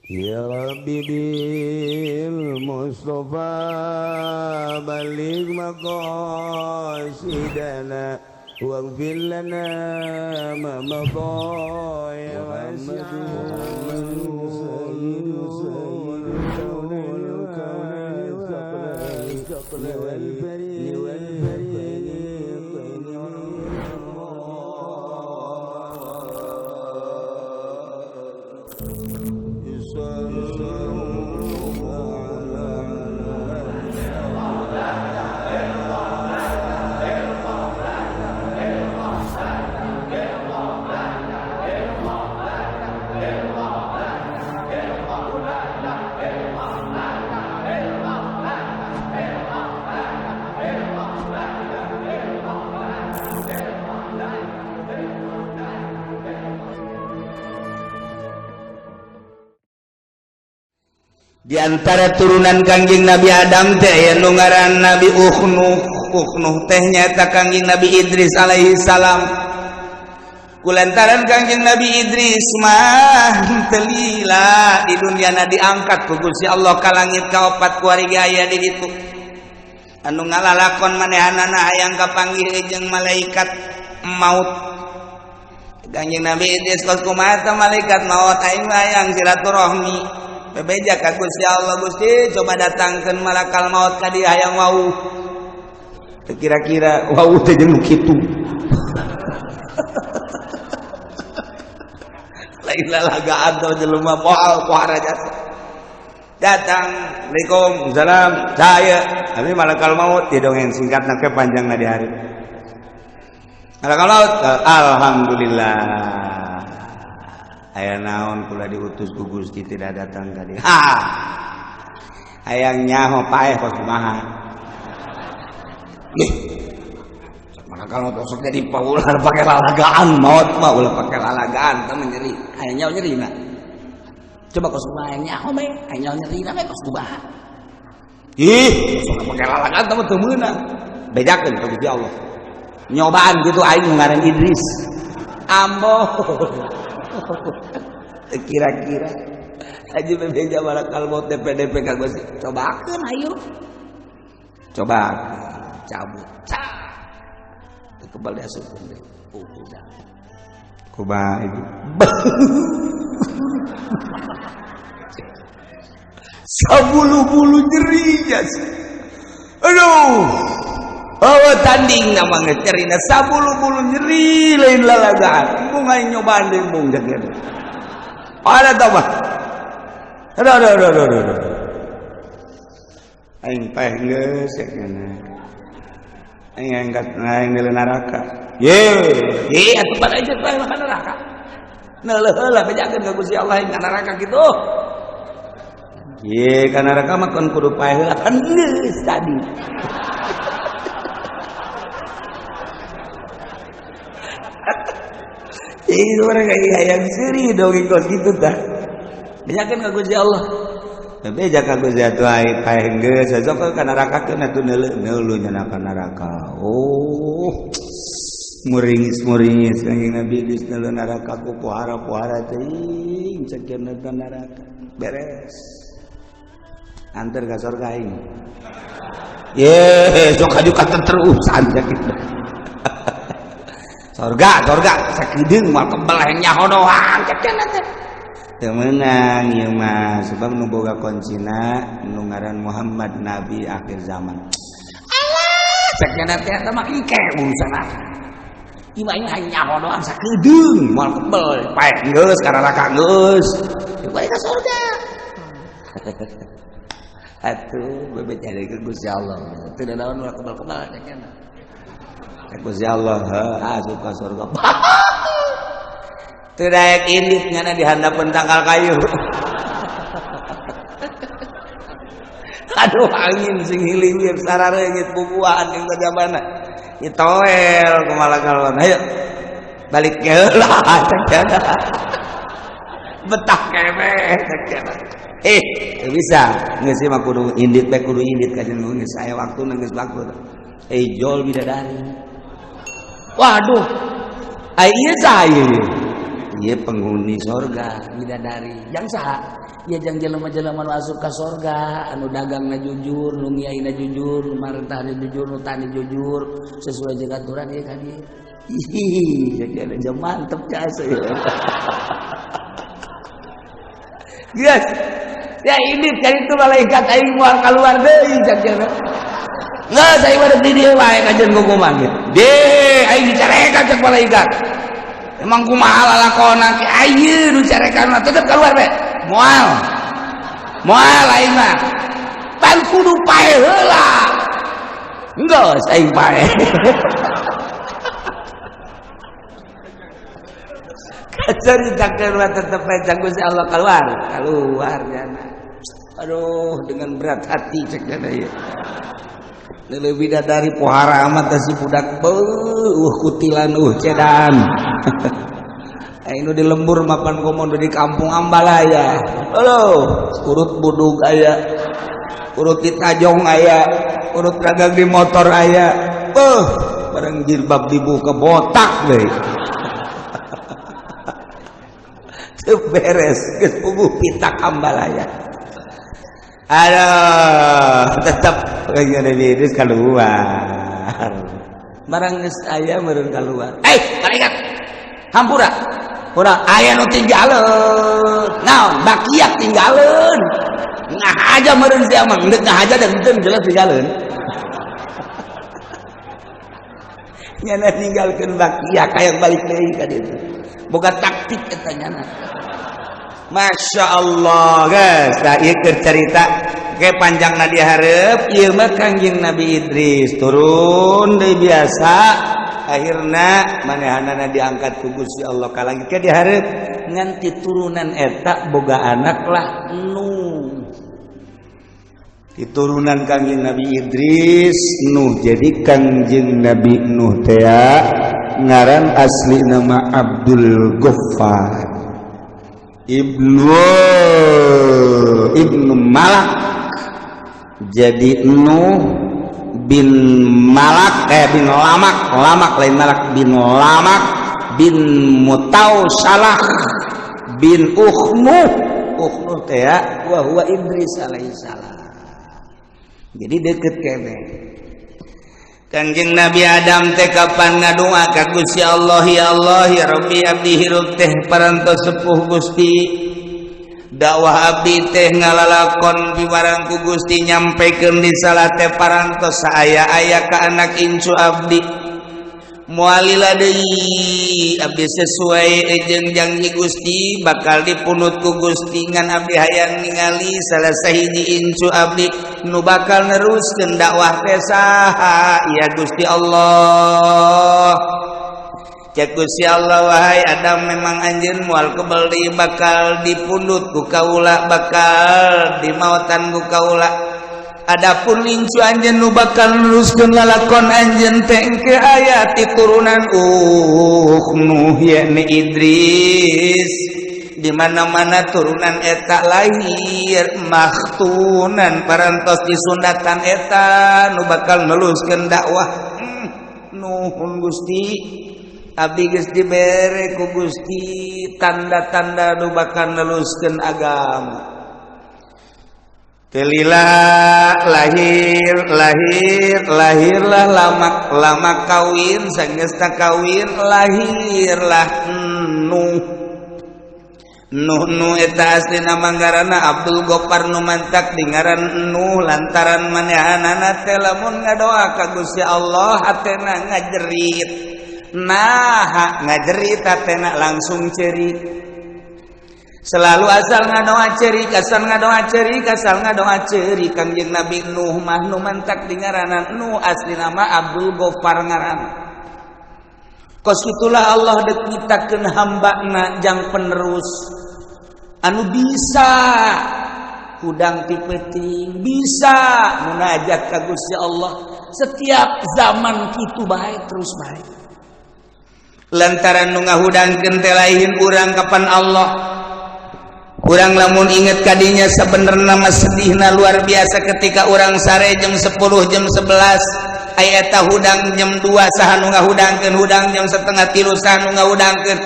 Ya Rabbi bil Mustafa balik maqasidana waghfir lana ma madha ya di antara turunan Kangjeng Nabi Adam teh aya nu ngaran Nabi Uknuh teh nyaeta Kangjeng Nabi Idris alaihi salam. Kulantaran Kangjeng Nabi Idris mah teu lila di dunyana diangkat ku Gusti Allah ka langit kaopat ku ari aya di ditu. Anu ngalalakon manehanana hayang kapanggih jeung malaikat maut. Kangjeng Nabi Idris kos kumaha malaikat maut aing hayang silaturahmi. Bebeja ka Gusti Allah, Gusti coba datangkeun malakal maut ka dieu hayang wau. Teu kira-kira wau teh jeung kitu. Lain lalagaan teh jelema pohara jasa. Datang, Assalamualaikum, salam, saya. Abi malakal maut di dongeng singkatna ke panjangna di hari. Malakal maut, alhamdulillah. Aya naon kula diutus ku Gusti tidak datang tadi. Hayang nyaho paeh kos kumaha. Malakal maut sok jadi paular pake lalagaan maut mah ulah pake lalagaan teh nyeri. Hayang nyaho nyerina. Coba kos kumaha hayang nyaho bae, hayang nyaho nyerina bae kos kumaha. Sok pake lalagaan teh teu meunang. Bedakeun ka Gusti Allah. Nyobaan gitu aing ngaran Idris. Ambo. Kira-kira aja bebeja malakal maut DPDP ka Gusti. Cobakeun ayo. Coba cabut. Kebal diasupkeun deui. Udah. Kumaha itu? Sabulu-bulu nyeri jas. Aduh. Bawa tanding nama ngecerina sabulu-bulu nyeri lain lalagaan. Bunga nyobaan deui mung jeung. Ada tau bah? Aduh. Aing paeh geus cenah. Aing angkat aing di neraka. Ye atuh pada aja paeh ka neraka. Neuleuh heula bejakeun ka Gusti Allah aing ka neraka kitu. Ye ka neraka mah kon kudu paeh heula kan geus tadi. Ini orang kayak hayang seri dongeng kos gitu dah. Bejakeun ka Gusti Allah. Beja ka Gusti atuh ai paeh geus sok ka neraka keun atuh neuleuh nya ka neraka. Oh. Muringis Kangjeng Nabi Idris neuleuh neraka ku pohara-pohara teuing cekeun ka neraka. Beres. Antar ka surga aing. Sok aju ka terusan kitu. Surga sakideung moal kebal hayang nyaho doang cekeun teh. Teu meunang ieu mah sebab nu boga kuncina nu ngaran Muhammad Nabi akhir zaman. Allah cekeun teh eta mah engke urusana. Ieu mah hayang nyaho doang sakideung moal kebal paeh geus ka neraka geus. Bae ka surga. Atuh bebeja deui ka Gusti Allah. Teu naon moal kebal-kebal cekeun. Gusti Allah suka surga. Teu daek indit nyana di handapeun tangkal kayu. Aduh angin sing hilir sarareungit bubuhan ing kajabana. Itoel ku malakal maut. Hayu balik heula cenah. Betah kemeh cenah. Bisa geus mah kudu indit bae kudu indit kajen geus aya waktuna geus waktu. Jol bidadari. Waduh, ieu saya ieu penghuni surga bidadari jang saha ya jang jelema-jelema nu asup ka surga anu dagangna jujur nu ngiaina jujur nu marentahna jujur nu tani jujur sesuai jeung aturan ieu kan ieu ih jadi jam mantep jasa ya yes ya ini cari itu malaikat aing moal kaluar deui jagana nggak saya pada di dia wae kajian kumaha gitu deh aing dicarekan cek malaikat emang kumaha lalakona ki ayeuna nu carekan mah tetep keluar be moal aing mah pan kudu pae heula geus aing pae kacari takdir mah tetep pecah Gusti Allah keluar jana aduh dengan berat hati cek jana ieu lebih dari pohara amat si budak kutilan cedan anu di lembur mapan komodo di kampung Ambalaya halo urut budug aya urut di tajong aya urut dagang di motor aya bareng jilbab dibuka botak deh beres geus puguh pitak Ambalaya aduh tetap ngene virus keluar barang geus aya meureun keluar malaikat hampura urang aya nu tinggalin naon bakiak tinggalin ngahaja meureun sia mah geus ngahaja dan teu jelas tinggalin nyana tinggalkeun bakiak hayang balik deui ka ditu boga taktik eta nyana Masya Allah guys nah ieu keur carita ke panjangna di hareup ieu mah Kangjeng Nabi Idris turun deui biasa akhirna manehanana diangkat ku Gusti Allah ka langit ke di hareup ngan turunan eta boga anak lah Nuh diturunan Kangjeng Nabi Idris Nuh jadi Kangjeng Nabi Nuh teh ngaran asli nama Abdul Ghaffar Ibnu Malak jadi Nuh bin Malak bin Lamak lain Malak bin Lamak bin Mutausalah bin Ukhnuh teh wa huwa Idris alaihissalam jadi deket kene Kangjeng Nabi Adam teh kapan ngadoa ka Gusti Allah ya Allah ya Rabbi abdi hirup teh parantos sepuh Gusti dakwah abdi teh ngalalakon piwarang ku Gusti nyampekeun di salat teh parantos saaya-aya ka anak incu abdi moalila deui abdi sesuai jeung janji Gusti bakal dipunut ku Gusti ngan abdi hayang ningali salah sahiji incu abdi nu bakal neruskeun dakwah teh saha ya Gusti Allah cek Gusti Allah wahai Adam memang anjeun moal kebal deui bakal dipunut ku kaula bakal dimautan ku kaula adapun incu anjeun nu bakal neruskeun lalakon anjeun teh engke aya ti turunan Nuh yakni Idris di mana-mana turunan eta lahir maktunan parantos di sundatan eta nu bakal neluskeun dakwah nuhun Gusti abdi geus dibere ku Gusti tanda-tanda nu bakal neluskeun agama Kelila lahirlah lama kawin sanggeusna kawin lahirlah Nuh eta aslina manggarana Abdul Ghaffar nu mantak dingaran Nuh lantaran manehanana teh lamun ngadoa ka Gusti Allah hatena ngajerit ngajerit hatena langsung cerit selalu asal ngadoa cerik asal ngadoa cerik Kangjeng Nabi Nuh mah nu mantak dingaranan Nuh asli nama Abdul Ghaffar ngaranna kos itulah Allah dekitakeun hambana jang penerus anu bisa hudang ti peuting bisa munajat ka Gusti Allah setiap zaman kitu bae terus bae lantaran nu ngahudangkeun teh lain urang kapan Allah urang lamun inget kadinya sebenarnya mah sedihna luar biasa ketika urang sare jam 10 jam 11 aya eta hudang jam 2 saha nu ngahudangkeun hudang jam 2:30 saha nu ngahudangkeun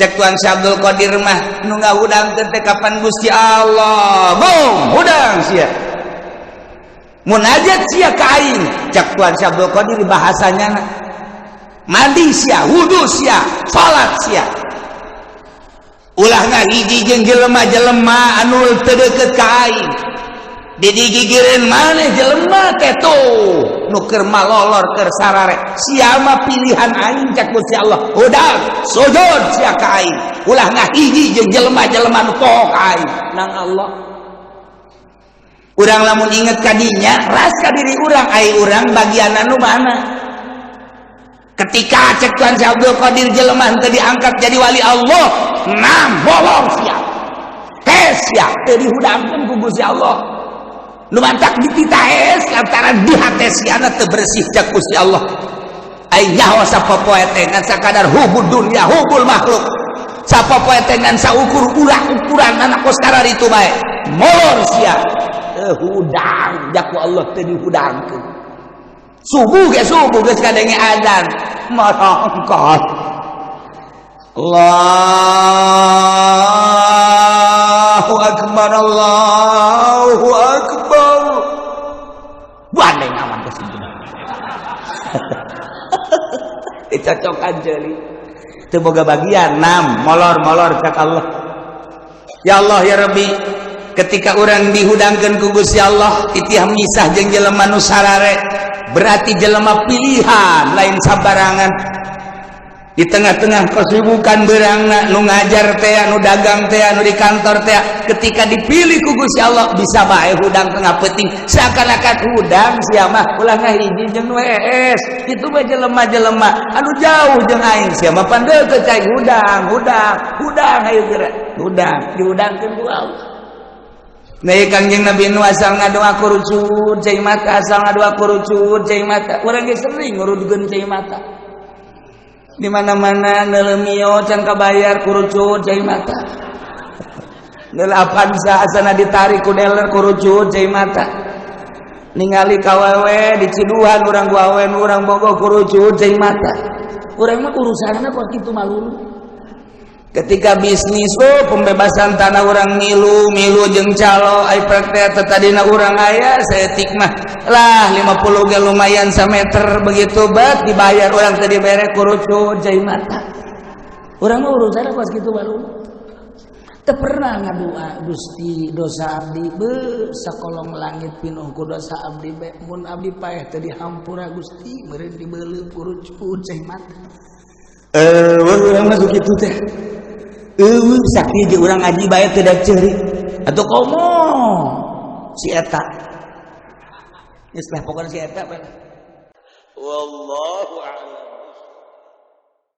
cek Tuan Syekh Abdul Qadir mah nu ngahudangkeun teh kapan Gusti Allah boom hudang sia munajat sia ka aing cek Tuan Syekh Abdul Qadir bahasanya mandi sia wudu sia salat sia ulah ngahiji jeung jelema-jelema anu teu deukeut ka aing didigigireun maneh jelema kitu nu keur malolor keur sarare sia mah pilihan aing cak Gusti Allah udah sujud sia ka aing ulah ngahiji jeung jelema-jelema nu poho ka aing nang Allah urang lamun inget ka dinya ras ka diri urang ai urang bagian anu mana ketika cek Tuan Syekh Abdul Qadir jelema teu diangkat jadi wali Allah nah bolong sia sia teu dihudangkeun ku Gusti Allah nu mantak dititaes lantaran di hate siana teu bersih cak Gusti Allah ai nyaho sapopoe teh ngan sakadar hubud dunya hubul makhluk sapopoe teh ngan saukur ukuran anak kostara itu bae molor sia teu hudang jak ku Allah teu dihudangkeun subuh geus kadenge adzan marongkot Allahu akbar Allahu akbar bandeng aman kesini dicocokan jeli teu boga bagian molor ka Allah ya Allah ya Rabbi ketika orang dihudangkeun ku Gusti Allah titiah misah jeung jelema nu sarare berarti jelema pilihan lain sabarangan di tengah-tengah kesibukan berangna nu ngajar teh nu dagang teh nu di kantor teh ketika dipilih ku Gusti Allah bisa bae hudang tengah peuting seakan-akan hudang sia mah ulah ngahiji jeung nu ees kitu mah jelema-jelema anu jauh jeung aing sia mah pan deukeut cai hudang ayo geura hudang dihudangkeun ku Allah Nih Kangjeng Nabi nu asal ngadoa kurucut cai mata asal ngadoa kurucut cai mata urang ge sering ngurudkeun cai mata di mana-mana nelemio can kabayar kurucut cai mata nelapan asana ditarik ku dealer kurucut cai mata ningali kawewe di Ciduhan urang gawean urang bogo kurucut cai mata urang mah urusanna kok kitu malulu ketika bisnis pembebasan tanah orang milu jeung calo ai praktek tadina urang aya saeutik mah lah 50 ge lumayan sameter begitu bat dibayar urang teh dibere kurucut cai mata urang mah urusanna pas kitu baru teu pernah ngadua Gusti dosa abdi be sakolong langit pinuh ku dosa abdi be mun abdi paeh teu dihampura Gusti meureun dibeuleuh kurucut cai mata urang mah kitu teh sakti je urang ngaji bae teu da ceurik atuh komo si eta geus lah pokona si eta wallahu a'lam.